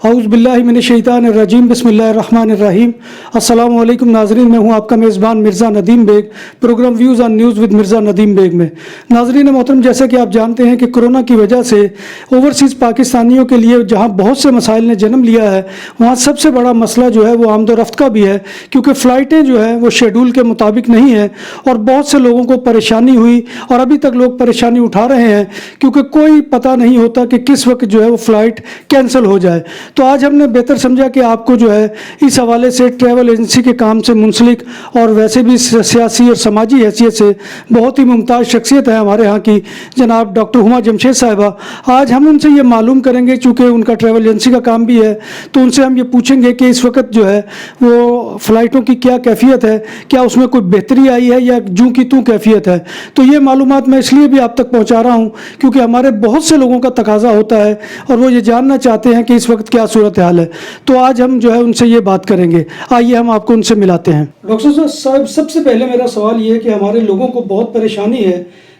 औज़ बिल्लाहि मिनश शैतानिर रजीम बिस्मिल्लाहिर रहमानिर रहीम। अस्सलामु अलैकुम नाज़रीन, मैं हूं आपका मेज़बान Mirza Nadeem Baig, programme views on news with Mirza Nadeem Baig में। नाज़रीन मोहतरम, जैसा कि आप जानते हैं कि कोरोना की वजह से ओवरसीज़ पाकिस्तानियों के लिए जहां बहुत से मसाइल ने जन्म लिया है, वहां सबसे बड़ा मसला जो है वो आमदोरफ्त का भी है, क्योंकि फ़्लाइटें जो है वो शेड्यूल के मुताबिक नहीं है और बहुत से लोगों को परेशानी हुई और अभी तक लोग परेशानी उठा रहे हैं, क्योंकि कोई पता नहीं होता कि किस वक्त जो है वो फ़्लाइट कैंसिल हो जाए। तो आज हमने बेहतर समझा कि आपको जो है इस हवाले से ट्रैवल एजेंसी के काम से मुंसलिक और वैसे भी सियासी और समाजी हैसियत से बहुत ही मुमताज़ शख्सियत है हमारे यहाँ की, जनाब डॉक्टर हुमा जमशेद साहिबा। आज हम उनसे ये मालूम करेंगे, चूँकि उनका ट्रैवल एजेंसी का काम भी है, तो उनसे हम ये पूछेंगे कि इस वक्त जो है वो फ़्लाइटों की क्या कैफियत है, क्या उसमें कोई बेहतरी आई है या जूँ की तूँ कैफियत है। तो ये मालूमात मैं इसलिए भी आप तक पहुँचा रहा हूँ क्योंकि हमारे बहुत से लोगों का तकाजा होता है और वो ये जानना चाहते हैं कि इस वक्त क्या सूरत हाल है। तो आज हम जो है उनसे ये बात करेंगे। आइए हम आपको उनसे मिलाते हैं। डॉक्टर साहब, सबसे पहले मेरा सवाल ये है कि हमारे लोगों को बहुत परेशानी है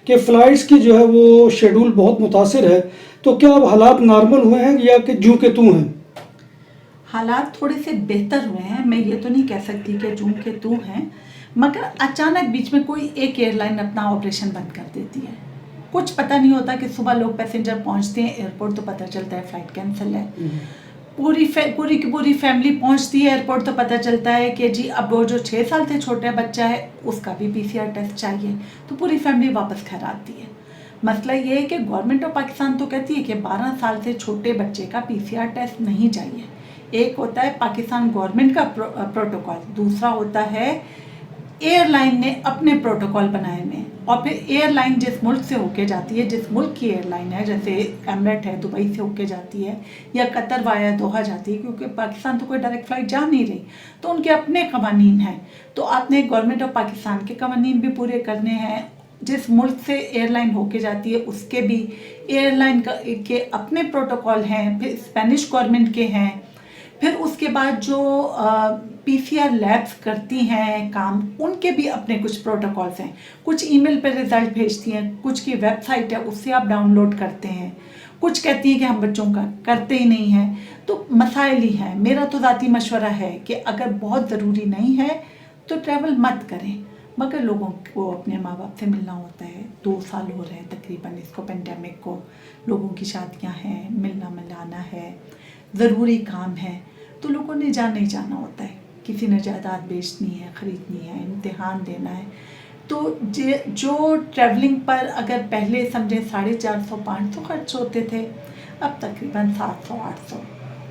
कि फ़्लाइट्स की जो है वो शेड्यूल बहुत मुतासिर है, तो क्या अब हालात नॉर्मल हुए हैं या कि जूँ के तूँ हैं? हालात थोड़े से बेहतर हुए हैं, मैं ये तो नहीं कह सकती कि जूं के तू हैं, मगर अचानक बीच में कोई एक एयरलाइन अपना ऑपरेशन बंद कर देती है। कुछ पता नहीं होता कि सुबह लोग पैसेंजर पहुंचते हैं एयरपोर्ट तो पता चलता है फ़्लाइट कैंसिल है। पूरी की पूरी फैमिली पहुंचती है एयरपोर्ट तो पता चलता है कि जी अब वो जो 6 साल से छोटा बच्चा है उसका भी PCR टेस्ट चाहिए, तो पूरी फैमिली वापस घर आती है। मसला ये है कि गवर्नमेंट ऑफ पाकिस्तान तो कहती है कि 12 साल से छोटे बच्चे का PCR टेस्ट नहीं चाहिए। एक होता है पाकिस्तान गवर्नमेंट का प्रोटोकॉल, दूसरा होता है एयरलाइन ने अपने प्रोटोकॉल बनाए हुए, और फिर एयरलाइन जिस मुल्क से होके जाती है, जिस मुल्क की एयरलाइन है, जैसे एमरेट है दुबई से होके जाती है या कतर वाया दोहा जाती है, क्योंकि पाकिस्तान तो कोई डायरेक्ट फ़्लाइट जा नहीं रही, तो उनके अपने कवानीन हैं। तो आपने गवर्नमेंट ऑफ पाकिस्तान के कवानीन भी पूरे करने हैं, जिस मुल्क से एयरलाइन होके जाती है उसके भी एयरलाइन के अपने प्रोटोकॉल हैं, फिर स्पेनिश गवर्नमेंट के हैं, फिर उसके बाद जो PCR लैब्स करती हैं काम, उनके भी अपने कुछ प्रोटोकॉल्स हैं। कुछ ईमेल पे रिज़ल्ट भेजती हैं, कुछ की वेबसाइट है उससे आप डाउनलोड करते हैं, कुछ कहती हैं कि हम बच्चों का करते ही नहीं हैं। तो मसाइल ही हैं। मेरा तो ज़ाती मशवरा है कि अगर बहुत ज़रूरी नहीं है तो ट्रैवल मत करें, मगर लोगों को अपने माँ बाप से मिलना होता है। 2 साल हो रहे हैं तकरीबन इसको, पेंडेमिक को, लोगों की शादियाँ हैं, मिलना मिलाना है, ज़रूरी काम है, तो लोगों ने जाना ही जाना होता है। किसी ने जायदाद बेचनी है, ख़रीदनी है, इम्तिहान देना है, तो जो ट्रैवलिंग पर अगर पहले समझे 450-500 खर्च होते थे, अब तकरीबन 700-800,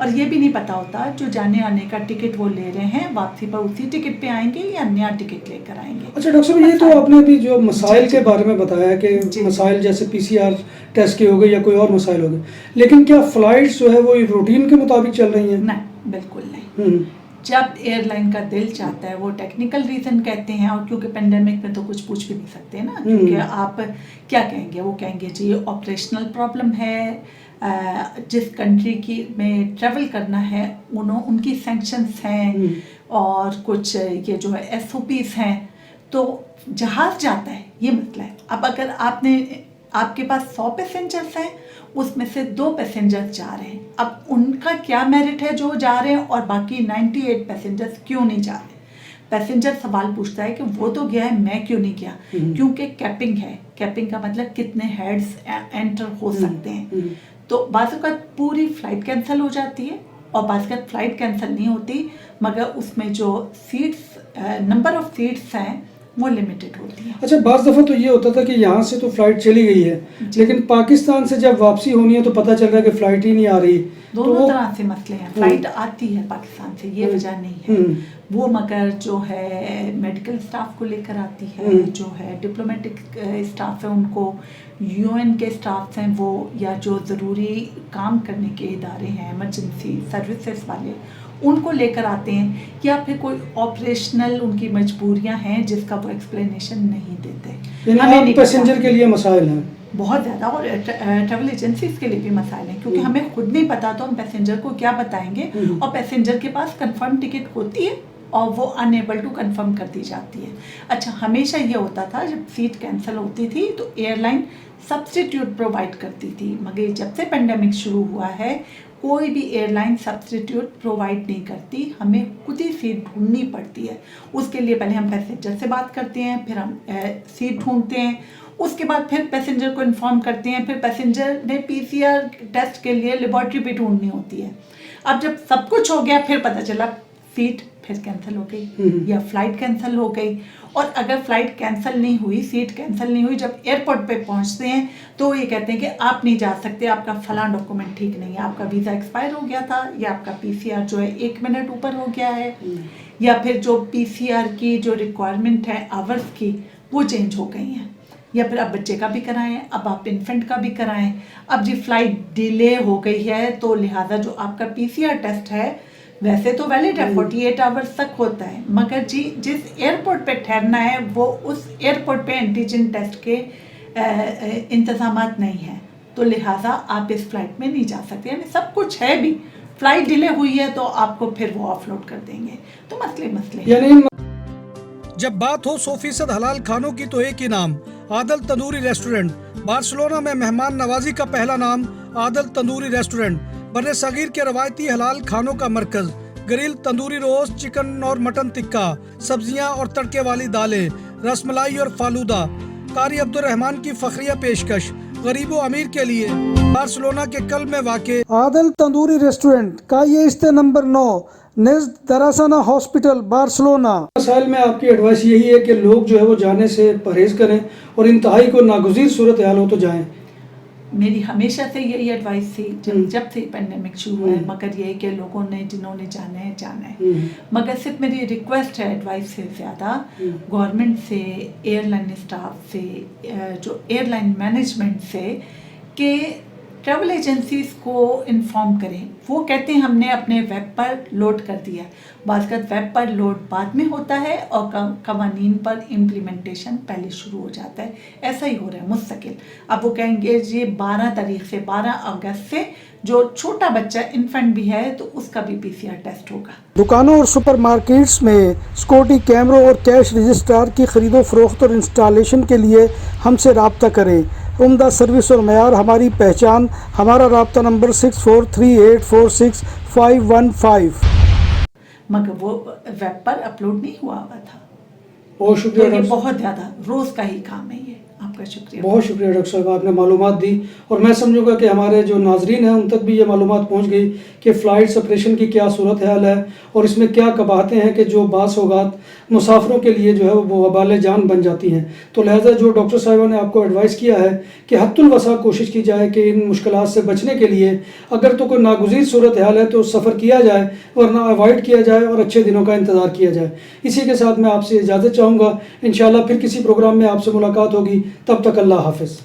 और ये भी नहीं पता होता जो जाने आने का टिकट वो ले रहे हैं वापसी पर उसी टिकट पे आएंगे या नया टिकट लेकर आएंगे। अच्छा डॉक्टर साहब, ये तो आपने अभी जो मसाइल के बारे में बताया कि मसाइल जैसे PCR टेस्ट के हो गए या कोई और मसाइल हो गए, लेकिन क्या फ़्लाइट्स जो है वो रूटीन के मुताबिक चल रही हैं? नहीं, बिल्कुल नहीं। जब एयरलाइन का दिल चाहता है, वो टेक्निकल रीज़न कहते हैं, और क्योंकि पेंडेमिक में तो कुछ पूछ भी नहीं सकते ना, क्योंकि आप क्या कहेंगे, वो कहेंगे जी ऑपरेशनल प्रॉब्लम है, जिस कंट्री की में ट्रैवल करना है उनकी सैंक्शंस हैं और कुछ ये जो है SOPs हैं, तो जहाज़ जाता है, ये मसला है। अब अगर आपके पास 100 पैसेंजर्स हैं, उसमें से 2 पैसेंजर्स जा रहे हैं, अब उनका क्या मेरिट है जो जा रहे हैं और बाकी 98 पैसेंजर्स क्यों नहीं जा रहे? पैसेंजर सवाल पूछता है कि वो तो गया है, मैं क्यों नहीं गया? क्योंकि कैपिंग है। कैपिंग का मतलब कितने हेड्स एंटर हो सकते हैं। तो बाज़ औक़ात पूरी फ़्लाइट कैंसिल हो जाती है और बाज़ औक़ात फ़्लाइट कैंसिल नहीं होती, मगर उसमें जो नंबर ऑफ़ सीट्स हैं वो लिमिटेड होती है। अच्छा, बाज़ दफ़ा तो ये होता था कि यहाँ से तो फ़्लाइट चली गई है, लेकिन पाकिस्तान से जब वापसी होनी है तो पता चल रहा है कि फ़्लाइट ही नहीं आ रही। दोनों तरह से मसले हैं। फ़्लाइट आती है पाकिस्तान से, ये वजह नहीं है वो, मगर जो है मेडिकल स्टाफ को लेकर आती है, जो है डिप्लोमेटिक स्टाफ है उनको, UN के स्टाफ हैं वो, या जो ज़रूरी काम करने के इदारे हैं, इमरजेंसी सर्विसेज वाले, उनको लेकर आते हैं, या फिर कोई ऑपरेशनल उनकी मजबूरियां हैं जिसका वो एक्सप्लेनेशन नहीं देते। हमें पैसेंजर के लिए मसाइल हैं बहुत ज़्यादा, और ट्रैवल एजेंसीज के लिए भी मसाइल हैं, क्योंकि हमें खुद नहीं पता तो हम पैसेंजर को क्या बताएंगे, और पैसेंजर के पास कंफर्म टिकट होती है और वो अनएबल टू कंफर्म कर दी जाती है। अच्छा, हमेशा ये होता था जब सीट कैंसिल होती थी तो एयरलाइन सब्स्टिट्यूट प्रोवाइड करती थी, मगर जब से पेंडेमिक शुरू हुआ है कोई भी एयरलाइन सब्स्टिट्यूट प्रोवाइड नहीं करती, हमें खुद ही सीट ढूंढनी पड़ती है। उसके लिए पहले हम पैसेंजर से बात करते हैं, फिर हम सीट ढूंढते हैं, उसके बाद फिर पैसेंजर को इन्फॉर्म करते हैं, फिर पैसेंजर ने पीसीआर टेस्ट के लिए लेबॉर्ट्री भी ढूंढनी होती है। अब जब सब कुछ हो गया फिर पता चला सीट फिर कैंसिल हो गई या फ्लाइट कैंसिल हो गई। और अगर फ्लाइट कैंसिल नहीं हुई, सीट कैंसिल नहीं हुई, जब एयरपोर्ट पे पहुंचते हैं तो ये कहते हैं कि आप नहीं जा सकते, आपका फलां डॉक्यूमेंट ठीक नहीं है, आपका वीज़ा एक्सपायर हो गया था, या आपका पीसीआर जो है 1 मिनट ऊपर हो गया है, या फिर जो पीसीआर की जो रिक्वायरमेंट है आवर्स की वो चेंज हो गई हैं, या फिर आप बच्चे का भी कराएं, अब आप इन्फेंट का भी कराएं। अब जी फ्लाइट डिले हो गई है तो लिहाजा जो आपका पीसीआर टेस्ट है वैसे तो वैलिड है, 48 आवर्स तक होता है, मगर जी जिस एयरपोर्ट पे ठहरना है वो उस एयरपोर्ट पे एंटीजन टेस्ट के इंतजामात नहीं है, तो लिहाजा आप इस फ्लाइट में नहीं जा सकते। यानी सब कुछ है भी, फ्लाइट डिले हुई है तो आपको फिर वो ऑफलोड कर देंगे। तो मसले यानी जब बात हो 100% हलाल खानों की तो एक ही नाम, आदल तंदूरी रेस्टोरेंट। बार्सिलोना में मेहमान नवाजी का पहला नाम आदल तंदूरी रेस्टोरेंट, बर्रे सगीर के रवायती हलाल खानों का मरकज। ग्रिल, तंदूरी रोस्ट, चिकन और मटन टिक्का, सब्जियां और तड़के वाली दालें, रसमलाई और फालूदा। कारी अब्दुर्रहमान की फखरिया पेशकश गरीबो अमीर के लिए। बार्सिलोना के कल में वाक़े आदल तंदूरी रेस्टोरेंट का ये इस्ते नंबर 9 नज़द दरासना हॉस्पिटल बार्सिलोना। मसाइल में आपकी एडवाइस यही है कि लोग जो है वो जाने से परहेज करें और इंतहाई को नागुज़ीर सूरत हाल हो तो जाएं। मेरी हमेशा से यही एडवाइस थी जब से पेंडेमिक शुरू हुआ है, मगर ये कि लोगों ने जिन्होंने जाना है जाना है। मगर सिर्फ मेरी रिक्वेस्ट है एडवाइस से ज़्यादा गवर्नमेंट से, एयरलाइन स्टाफ से, जो एयरलाइन मैनेजमेंट से, कि ट्रैवल एजेंसीज को इन्फॉर्म करें। वो कहते हैं हमने अपने वेब पर लोड कर दिया, बाज़ वेब पर लोड बाद में होता है और कवानीन पर इम्प्लीमेंटेशन पहले शुरू हो जाता है। ऐसा ही हो रहा है मुस्तकिल। अब वो कहेंगे ये 12 तारीख से 12 अगस्त से जो छोटा बच्चा इन्फेंट भी है तो उसका भी पीसीआर टेस्ट होगा। दुकानों और सुपरमार्केट्स में सिक्योरिटी कैमरों और कैश रजिस्ट्रार की खरीदो फरोख्त और इंस्टॉलेशन के लिए हमसे रब्ता करें। उम्दा सर्विस और मयार हमारी पहचान। हमारा रब्ता नंबर 6438465115। मगर वो वेब पर अपलोड नहीं हुआ था। बहुत शुक्रिया तो ये डॉक्टर साहब। बहुत ज़्यादा रोज़ का ही काम है ये। आपका शुक्रिया। बहुत शुक्रिया डॉक्टर साहब, आपने मालूमात दी और मैं समझूंगा कि हमारे जो नाजरीन हैं उन तक भी ये मालूमात पहुंच गई कि फ़्लाइट सेपरेशन की क्या सूरत हाल है और इसमें क्या कबाहतें हैं कि जो बास औक़ात मुसाफिरों के लिए जो है वो वबाल जान बन जाती हैं। तो लिहाजा जो डॉक्टर साहिबा ने आपको एडवाइस किया है कि हद्दुल वसा कोशिश की जाए कि इन मुश्किलात से बचने के लिए अगर तो कोई नागुज़ीर सूरत हाल है तो सफ़र किया जाए, वरना अवॉइड किया जाए और अच्छे दिनों का इंतज़ार किया जाए। इसी के साथ मैं आपसे इजाज़त चाहूँगा। इंशाअल्लाह फिर किसी प्रोग्राम में आपसे मुलाकात होगी। तब तक अल्लाह हाफ़िज़।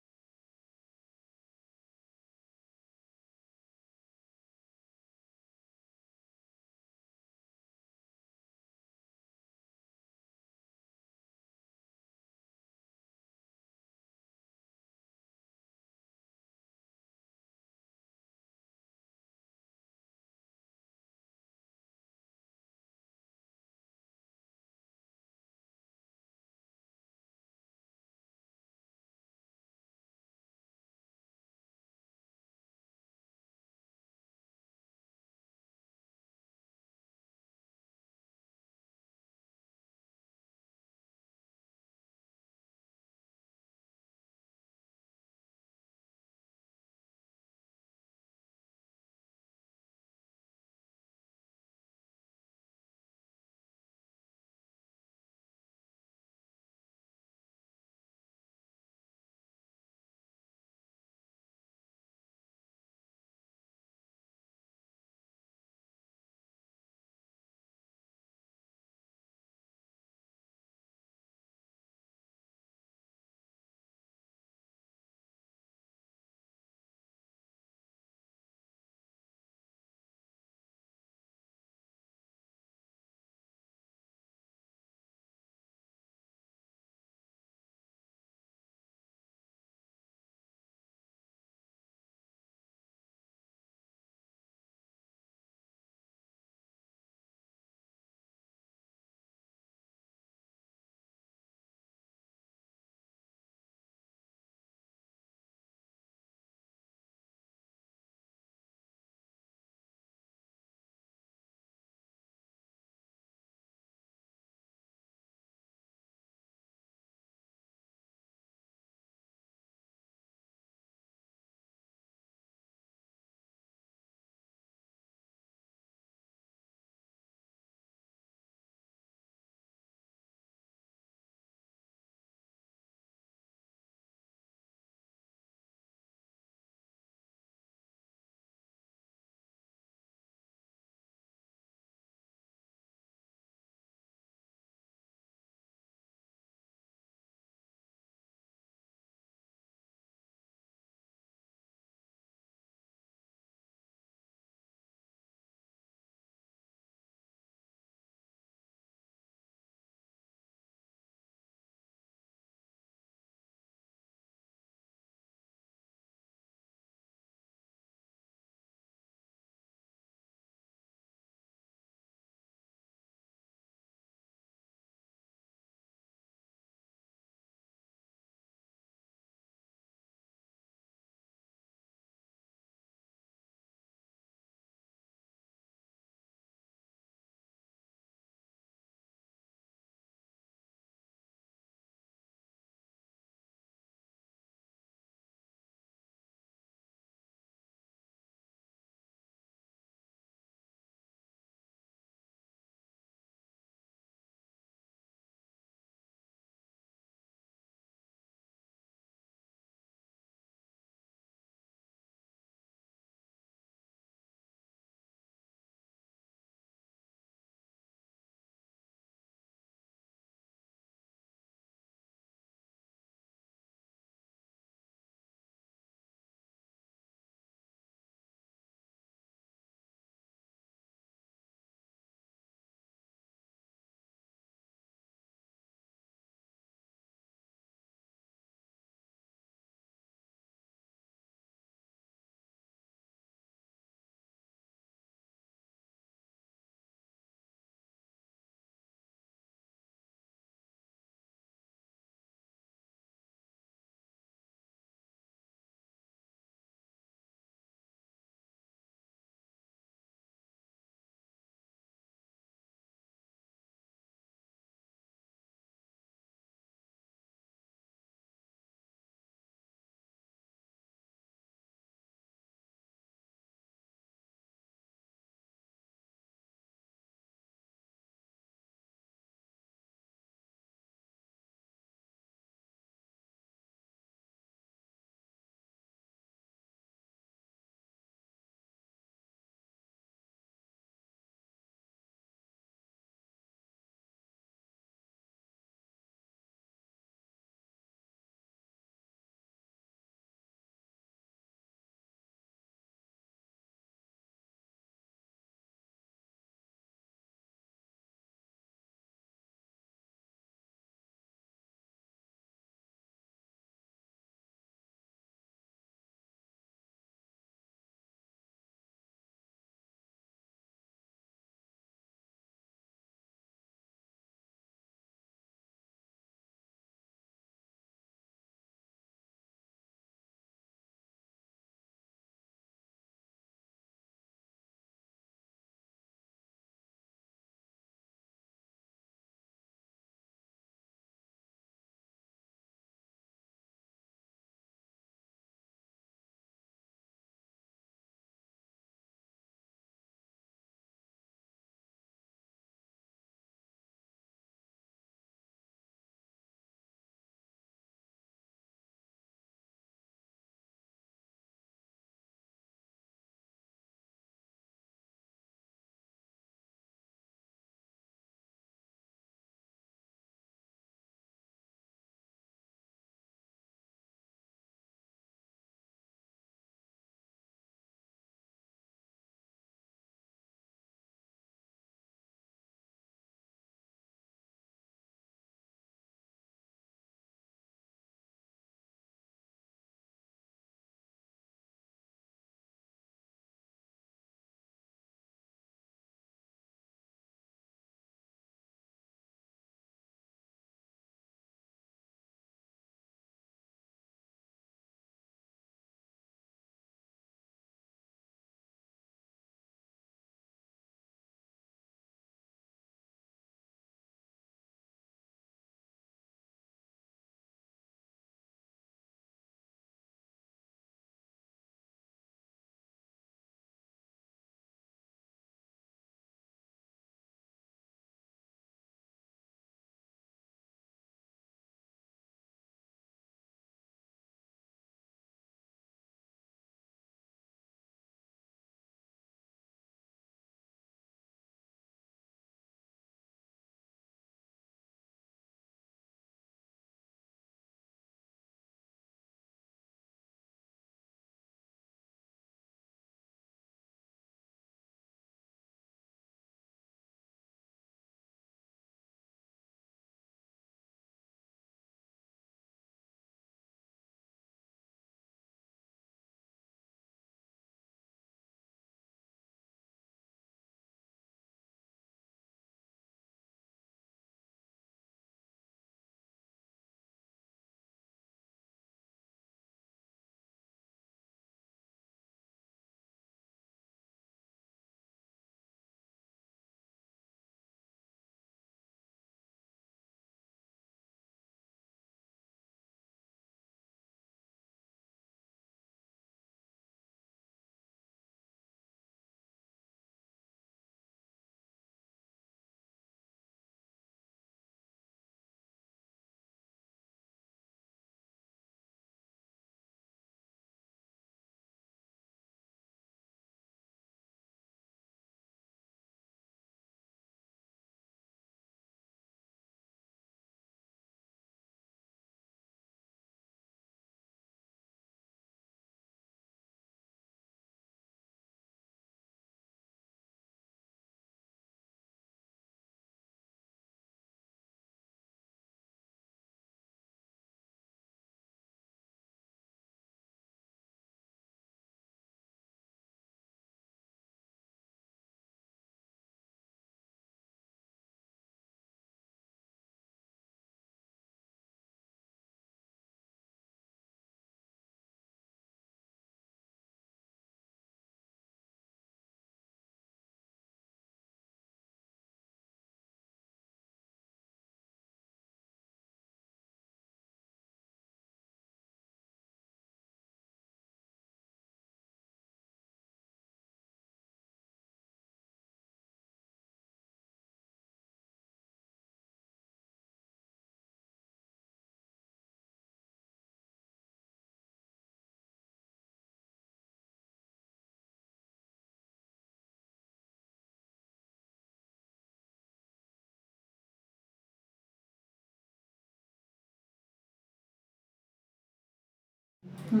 फिर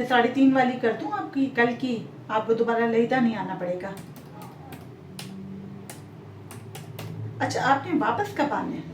3.5 वाली कर दूं आपकी कल की, आपको दोबारा ललिता नहीं आना पड़ेगा। अच्छा, आपने वापस कब आना है?